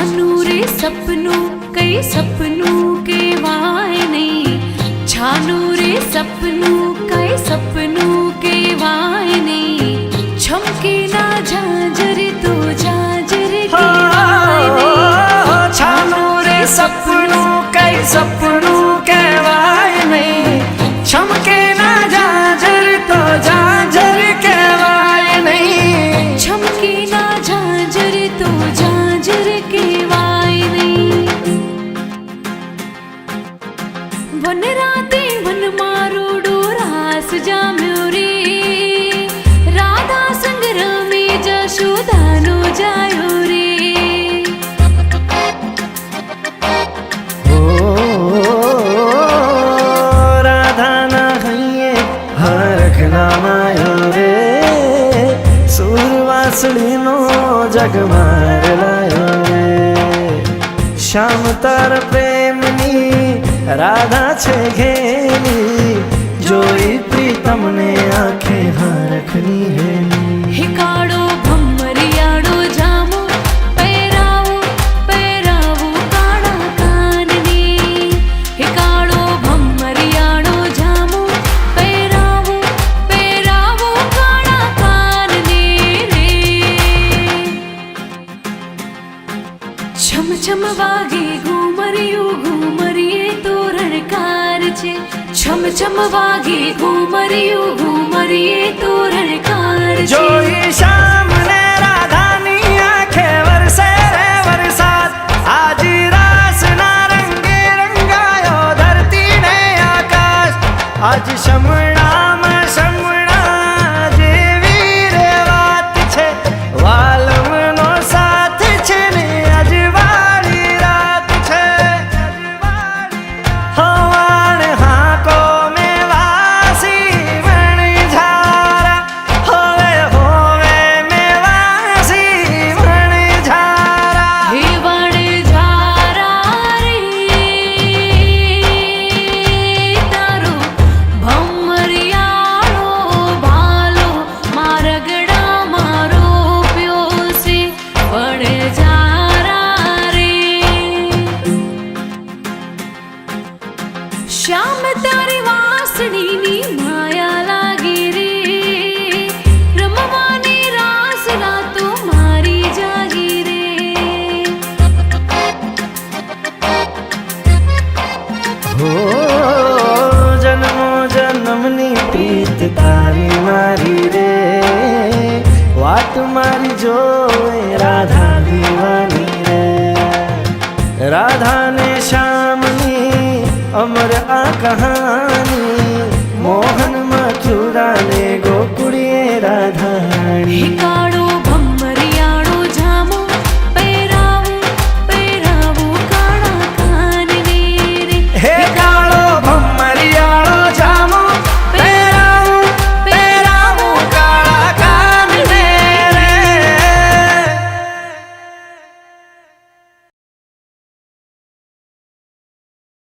છાનું રે સપનું કઈ સપનું કેવાય નહીં, છાનું રે સપનું કઈ સપનું કેવાય નહીં, છમકે ના ઝાંઝર તો ઝાંઝર કેવાય નહીં, છાનું રે સપનું કઈ સપનું કહેવાય નહીં, છમકે ના ઝાંઝર તો ઝાંઝર કહેવાય નહીં, છમકે ના ઝાંઝર તો ઝાંઝર કેવાય નહીં. વન રાતે વન મારો ડોરાસ જામ્યો રે, રાધા સંગ રમે જશોદાનો જાયો રે. રાધાના હૈયે હરખ નામાયો રે, સુરવાસળીનો જગમાર લાયો રે. શ્યામ તાર પ્રેમની રાધા છે ઘેલી, જોઈ પ્રીતમને આંખે હરખની હેલી. હિકાડો ભમરિયાડો જામો, પહેરાવો પહેરાવો કાળા કાનની. હિકાડો ભમરિયાડો જામો, પહેરાવો પહેરાવો કાળા કાનની રે. છમ છમ વાગે ઘુમરિયું ઘુમરીએ તો રણકાર છે, છમ છમ વાગે ઘુમરિયું ઘુમરીએ તો રણકાર છે. જોઈ શ્યામ ને રાધાની આંખે વરસે રે વરસાદ, આજ રાસના રંગે રંગાયો ધરતી ને આકાશ. આજ શમણામાં શમણા જેવી રે વાત છે, વાલમનો સાથ છે ને અજવાળી રાત છે. હવાણ હાકો મેવાસી વણઝારા, હોવે હોવે મેવાસી વણઝારા. હે વણઝારા રે, તારો ભમરિયાળો ભાલો મારગડા મારો પ્યો છે. વણઝારા રે, શ્યામ તારી વાસણીની માયા લાગી રે, રમવાની રાસ રાતો મારી જાગી રે. હો જન્મો જન્મની પ્રીત તારી મારી રે, વાત મારી જોવે રાધા દીવાની રે. રાધા ને શ્યામની અમર આ કહાની